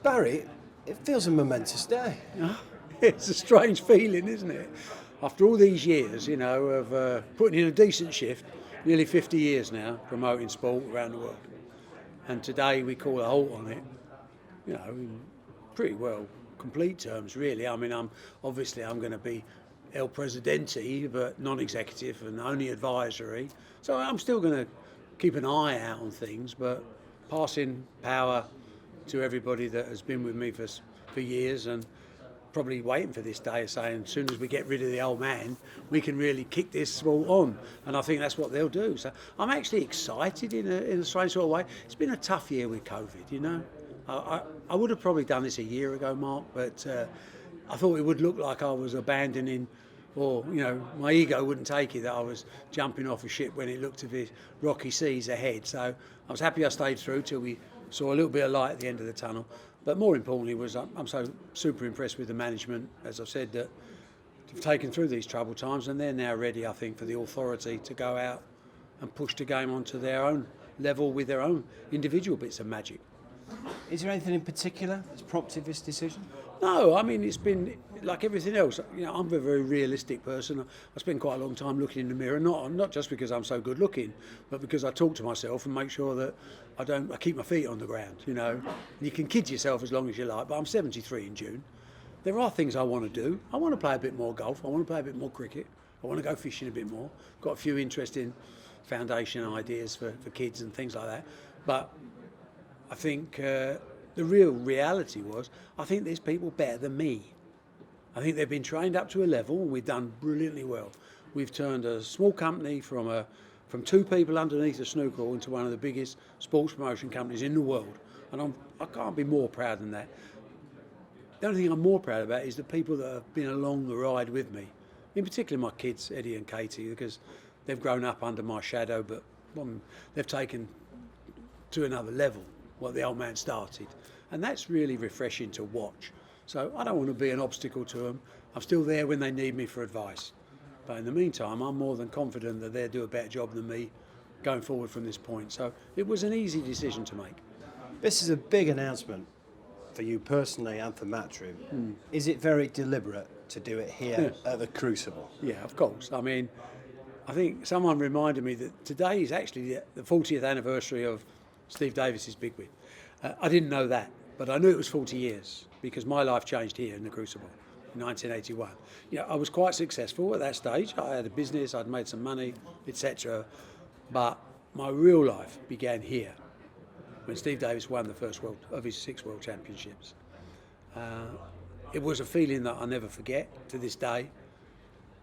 Barry, it feels a momentous day. It's a strange feeling, isn't it? After all these years, of putting in a decent shift, nearly 50 years now, promoting sport around the world. And today we call a halt on it, in pretty well complete terms, really. I mean, I'm going to be El Presidente, but non-executive and only advisory. So I'm still going to keep an eye out on things, but passing power to everybody that has been with me for years, and probably waiting for this day, saying as soon as we get rid of the old man, we can really kick this sport on. And I think that's what they'll do. So I'm actually excited in a strange sort of way. It's been a tough year with COVID, I would have probably done this a year ago, Mark, but I thought it would look like I was abandoning, or, my ego wouldn't take it that I was jumping off a ship when it looked to be rocky seas ahead. So I was happy I stayed through till we saw a little bit of light at the end of the tunnel. But more importantly was I'm so super impressed with the management, as I've said, that have taken through these troubled times, and they're now ready, I think, for the authority to go out and push the game onto their own level with their own individual bits of magic. Is there anything in particular that's prompted this decision? No, I mean, it's been like everything else. I'm a very realistic person. I spend quite a long time looking in the mirror, not just because I'm so good looking, but because I talk to myself and make sure that I keep my feet on the ground, You can kid yourself as long as you like, but I'm 73 in June. There are things I want to do. I want to play a bit more golf. I want to play a bit more cricket. I want to go fishing a bit more. Got a few interesting foundation ideas for kids and things like that. But I think the real reality was, I think there's people better than me. I think they've been trained up to a level, and we've done brilliantly well. We've turned a small company from two people underneath a snooker hall into one of the biggest sports promotion companies in the world. And I can't be more proud than that. The only thing I'm more proud about is the people that have been along the ride with me. In particular my kids, Eddie and Katie, because they've grown up under my shadow, but they've taken to another level what the old man started. And that's really refreshing to watch. So I don't want to be an obstacle to them. I'm still there when they need me for advice. But in the meantime, I'm more than confident that they'll do a better job than me going forward from this point. So it was an easy decision to make. This is a big announcement for you personally and for Matchroom. Is it very deliberate to do it here at the Crucible? Yeah, of course. I mean, I think someone reminded me that today is actually the 40th anniversary of Steve Davis's big win. I didn't know that, but I knew it was 40 years because my life changed here in the Crucible in 1981. I was quite successful at that stage. I had a business, I'd made some money, etc. But my real life began here when Steve Davis won the first of his 6 World Championships. It was a feeling that I'll never forget to this day.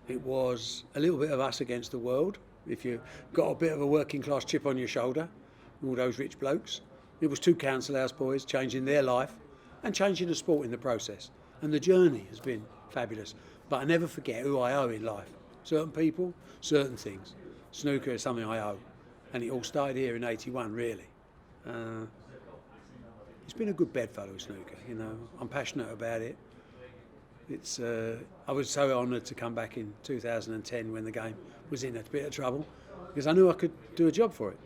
It was a little bit of us against the world. If you got a bit of a working class chip on your shoulder, all those rich blokes. It was 2 council house boys changing their life and changing the sport in the process. And the journey has been fabulous. But I never forget who I owe in life. Certain people, certain things. Snooker is something I owe. And it all started here in 81, really. It's been a good bedfellow, snooker. I'm passionate about it. I was so honoured to come back in 2010 when the game was in a bit of trouble, because I knew I could do a job for it.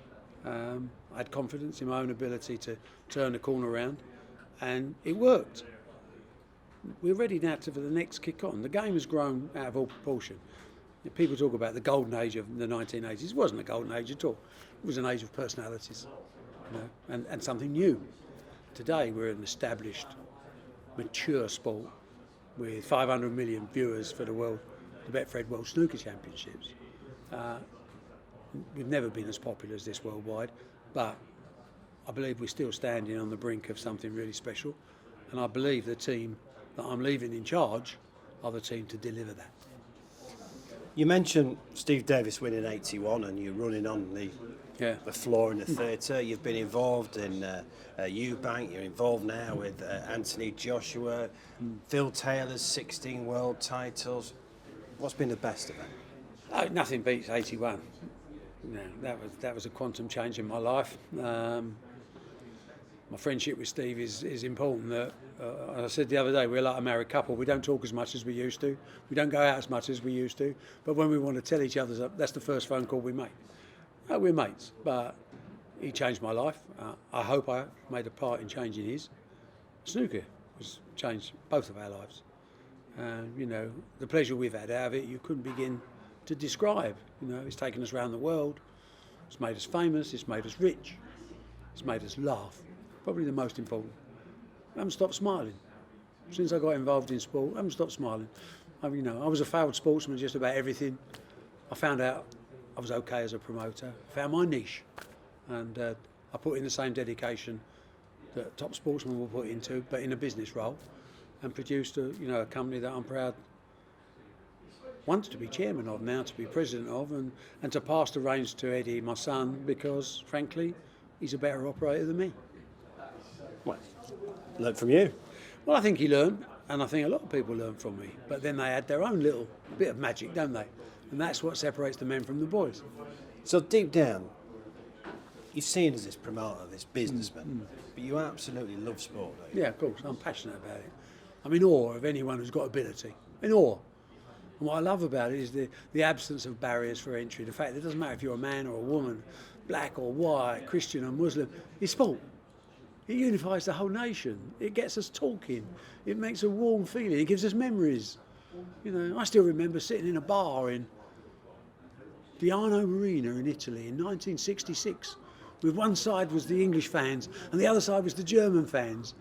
I had confidence in my own ability to turn the corner around, and it worked. We're ready now for the next kick on. The game has grown out of all proportion. People talk about the golden age of the 1980s. It wasn't a golden age at all. It was an age of personalities, and something new. Today we're an established, mature sport with 500 million viewers for the Betfred World Snooker Championships. We've never been as popular as this worldwide, but I believe we're still standing on the brink of something really special, and I believe the team that I'm leaving in charge are the team to deliver that. You mentioned Steve Davis winning 81 and you running on the floor in the theatre. You've been involved in Eubank, you're involved now with Anthony Joshua, Phil Taylor's 16 world titles. What's been the best of it? Nothing beats 81. That was a quantum change in my life. My friendship with Steve is important. As I said the other day, we're like a married couple. We don't talk as much as we used to. We don't go out as much as we used to. But when we want to tell each other, that's the first phone call we make. We're mates, but he changed my life. I hope I made a part in changing his. Snooker has changed both of our lives. You know, the pleasure we've had out of it, you couldn't begin to describe. You know, it's taken us around the world. It's made us famous. It's made us rich. It's made us laugh. Probably the most important. I haven't stopped smiling. Since I got involved in sport, I haven't stopped smiling. I was a failed sportsman, just about everything. I found out I was okay as a promoter. Found my niche, and I put in the same dedication that top sportsmen will put into, but in a business role, and produced a company that I'm proud once to be chairman of, now to be president of, and to pass the reins to Eddie, my son, because frankly, he's a better operator than me. Well, learned from you. Well, I think he learned, and I think a lot of people learn from me, but then they add their own little bit of magic, don't they? And that's what separates the men from the boys. So deep down, you're seen as this promoter, this businessman, but you absolutely love sport, don't you? Yeah, of course, I'm passionate about it. I'm in awe of anyone who's got ability. In awe. And what I love about it is the absence of barriers for entry. The fact that it doesn't matter if you're a man or a woman, black or white, Christian or Muslim, it's sport. It unifies the whole nation. It gets us talking. It makes a warm feeling. It gives us memories. You know, I still remember sitting in a bar in Diano Marina in Italy in 1966. With one side was the English fans and the other side was the German fans.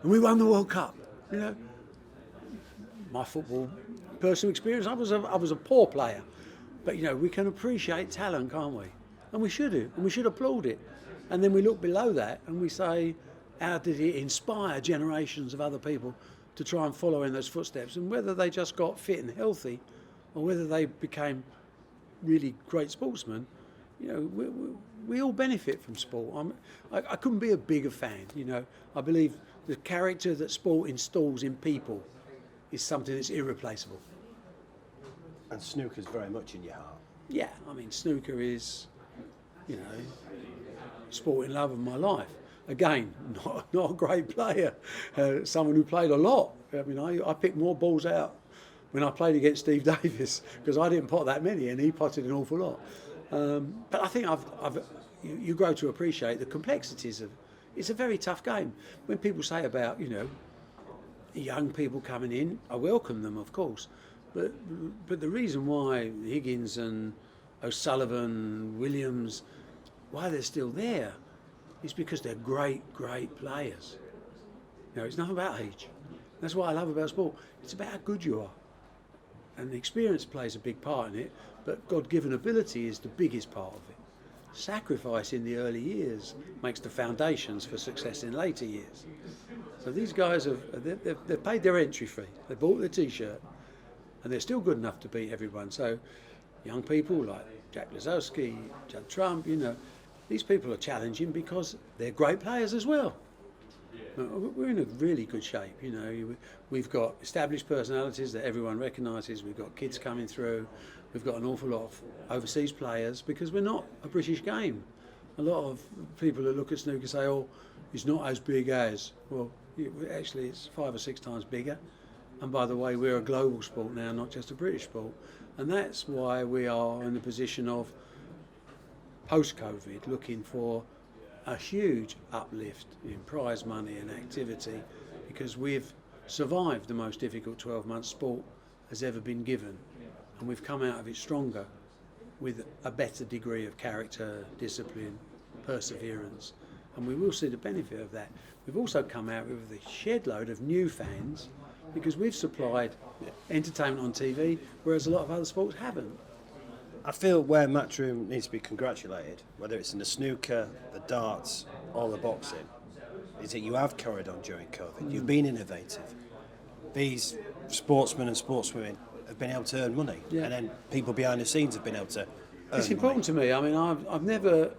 And we won the World Cup. You know, my football personal experience, I was a poor player. But, you know, we can appreciate talent, can't we? And we should do. And we should applaud it. And then we look below that and we say, how did it inspire generations of other people to try and follow in those footsteps? And whether they just got fit and healthy or whether they became really great sportsmen, you know, we all benefit from sport. I couldn't be a bigger fan, you know. I believe the character that sport installs in people is something that's irreplaceable. And snooker's very much in your heart. Yeah, I mean, snooker is, you know, sporting love of my life. Again, not a great player, someone who played a lot. I mean, I picked more balls out when I played against Steve Davis because I didn't pot that many and he potted an awful lot. But I think you grow to appreciate the complexities of. It's a very tough game. When people say about, you know, young people coming in, I welcome them, of course. But the reason why Higgins and O'Sullivan, Williams, why they're still there is because they're great players. You know, it's nothing about age. That's what I love about sport. It's about how good you are. And the experience plays a big part in it, but God-given ability is the biggest part of it. Sacrifice in the early years makes the foundations for success in later years. So these guys they've paid their entry fee. They bought their T-shirt, and they're still good enough to beat everyone. So young people like Jack Lazowski, Judd Trump, you know, these people are challenging because they're great players as well. We're in a really good shape, you know. We've got established personalities that everyone recognises. We've got kids coming through. We've got an awful lot of overseas players because we're not a British game. A lot of people that look at snooker say, oh, it's not as big as. Well, actually, it's 5 or 6 times bigger. And by the way, we're a global sport now, not just a British sport. And that's why we are in the position of, post-COVID, looking for a huge uplift in prize money and activity because we've survived the most difficult 12 months sport has ever been given, and we've come out of it stronger with a better degree of character, discipline, perseverance, and we will see the benefit of that. We've also come out with a shed load of new fans because we've supplied entertainment on TV, whereas a lot of other sports haven't. I feel where Matchroom needs to be congratulated, whether it's in the snooker, the darts, or the boxing, is that you have carried on during COVID. You've been innovative. These sportsmen and sportswomen have been able to earn money, and then people behind the scenes have been able to earn It's important to me. I mean, I've never,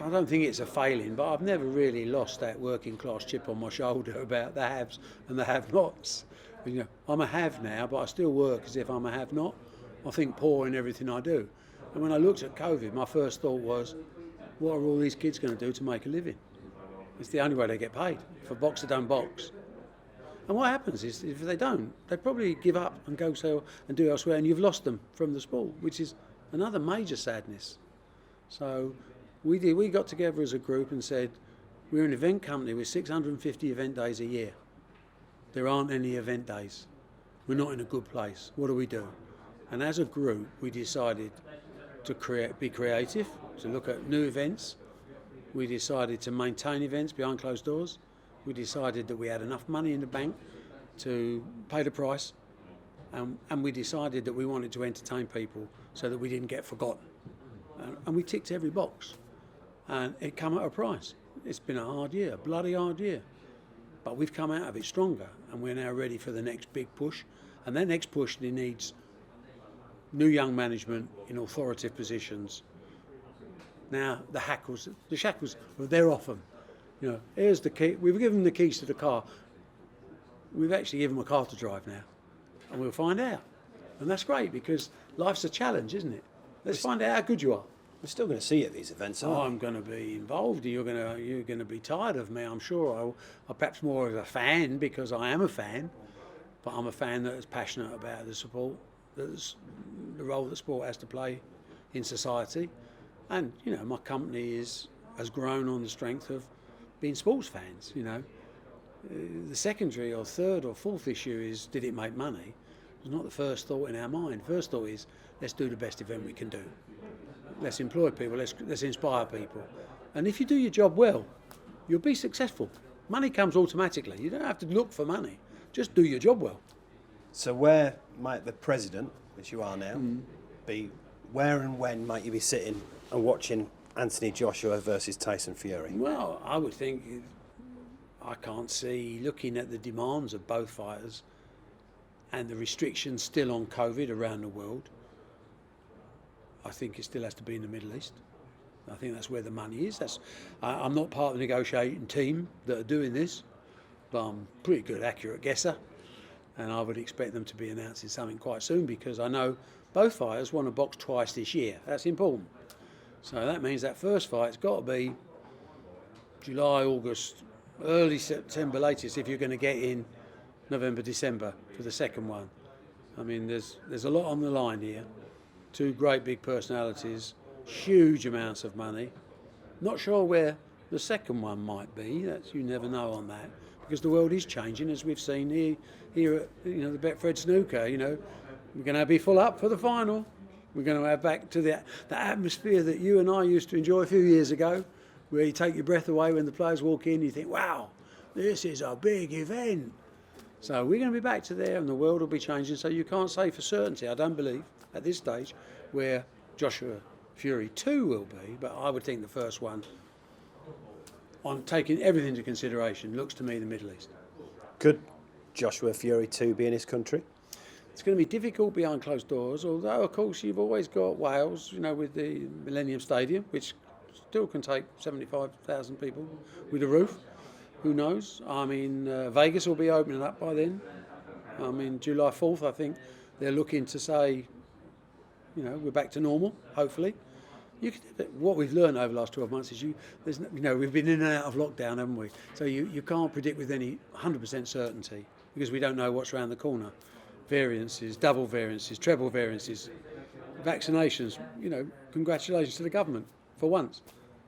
I don't think it's a failing, but I've never really lost that working class chip on my shoulder about the haves and the have-nots. You know, I'm a have now, but I still work as if I'm a have-not. I think poor in everything I do. And when I looked at COVID, my first thought was, what are all these kids going to do to make a living? It's the only way they get paid. If a boxer don't box. And what happens is, if they don't, they probably give up and go and do elsewhere, and you've lost them from the sport, which is another major sadness. So we got together as a group and said, We're an event company with 650 event days a year. There aren't any event days. We're not in a good place. What do? And as a group, we decided to be creative, to look at new events. We decided to maintain events behind closed doors. We decided that we had enough money in the bank to pay the price. And we decided that we wanted to entertain people so that we didn't get forgotten. And we ticked every box. And it came at a price. It's been a hard year, a bloody hard year. But we've come out of it stronger, and we're now ready for the next big push. And that next push needs new young management in authoritative positions. Now, the shackles, well, they're off them. You know, here's the key. We've given them the keys to the car. We've actually given them a car to drive now. And we'll find out. And that's great, because life's a challenge, isn't it? Let's find out how good you are. We're still going to see you at these events, aren't we? I'm going to be involved. You're going to be tired of me, I'm sure. I'm perhaps more of a fan, because I am a fan. But I'm a fan that is passionate about the support, the role that sport has to play in society. And, you know, my company has grown on the strength of being sports fans, you know. The secondary or third or fourth issue is, did it make money? It's not the first thought in our mind. First thought is, let's do the best event we can do. Let's employ people, let's inspire people. And if you do your job well, you'll be successful. Money comes automatically. You don't have to look for money. Just do your job well. So where might the president, which you are now, be? Where and when might you be sitting and watching Anthony Joshua versus Tyson Fury? Well, I would think, I can't see, looking at the demands of both fighters and the restrictions still on COVID around the world, I think it still has to be in the Middle East. I think that's where the money is. I'm not part of the negotiating team that are doing this, but I'm a pretty good, accurate guesser. And I would expect them to be announcing something quite soon, because I know both fighters want to box twice this year. That's important. So that means that first fight's got to be July, August, early September latest, if you're going to get in November, December for the second one. I mean, there's a lot on the line here. Two great big personalities, huge amounts of money. Not sure where the second one might be. You never know on that, because the world is changing, as we've seen here at the Betfred Snooker. You know, we're going to be full up for the final. We're going to have back to the atmosphere that you and I used to enjoy a few years ago, where you take your breath away when the players walk in. You think, wow, this is a big event. So we're going to be back to there, and the world will be changing. So you can't say for certainty, I don't believe, at this stage, where Joshua Fury 2 will be, but I would think the first one, on taking everything into consideration, looks to me the Middle East. Could Joshua Fury 2 be in his country? It's going to be difficult behind closed doors, although, of course, you've always got Wales, you know, with the Millennium Stadium, which still can take 75,000 people with a roof. Who knows? I mean, Vegas will be opening up by then. I mean, July 4th, I think they're looking to say, you know, we're back to normal, hopefully. What we've learned over the last 12 months is we've been in and out of lockdown, haven't we? So you can't predict with any 100% certainty, because we don't know what's around the corner. Variances, double variances, treble variances, vaccinations, you know, congratulations to the government for once.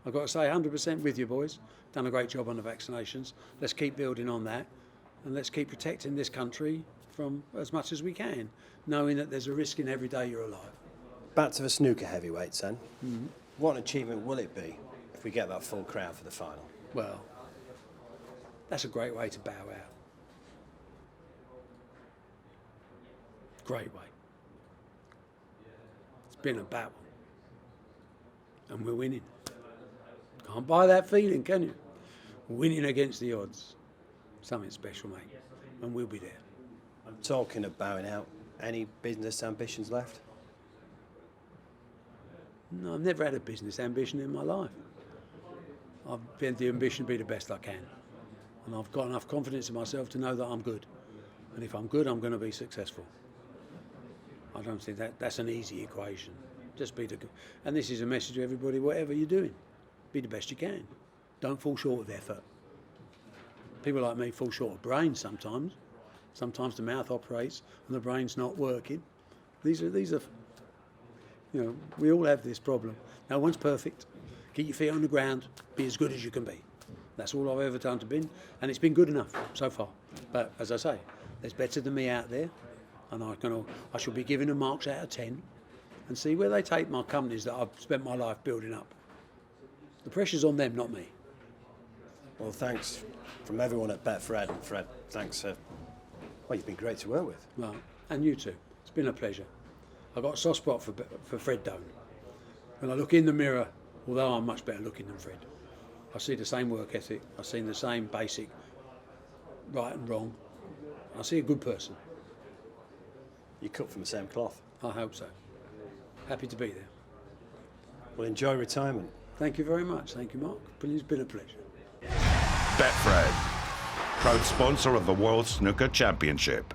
I've got to say 100% with you, boys. Done a great job on the vaccinations. Let's keep building on that, and let's keep protecting this country from as much as we can, knowing that there's a risk in every day you're alive. Back to the snooker heavyweights then. Mm-hmm. What an achievement will it be if we get that full crowd for the final? Well, that's a great way to bow out. Great way. It's been a battle, and we're winning. Can't buy that feeling, can you? Winning against the odds. Something special, mate. And we'll be there. I'm talking of bowing out. Any business ambitions left? No, I've never had a business ambition in my life. I've had the ambition to be the best I can. And I've got enough confidence in myself to know that I'm good. And if I'm good, I'm going to be successful. I don't think that's an easy equation. Just be the good. And this is a message to everybody, whatever you're doing, be the best you can. Don't fall short of effort. People like me fall short of brains sometimes. Sometimes the mouth operates and the brain's not working. These are, you know, we all have this problem. No one's perfect. Keep your feet on the ground. Be as good as you can be. That's all I've ever done to bin, and it's been good enough so far. But as I say, there's better than me out there, and I shall be giving them marks out of 10 and see where they take my companies that I've spent my life building up. The pressure's on them, not me. Well, thanks from everyone at Betfred, and Fred, thanks. Well, you've been great to work with. Well, and you too. It's been a pleasure. I've got a soft spot for Fred Doan. When I look in the mirror, although I'm much better looking than Fred, I see the same work ethic, I see the same basic right and wrong. I see a good person. You cut from the same cloth. I hope so. Happy to be there. Well, enjoy retirement. Thank you very much. Thank you, Mark. It's been a pleasure. Betfred, proud sponsor of the World Snooker Championship.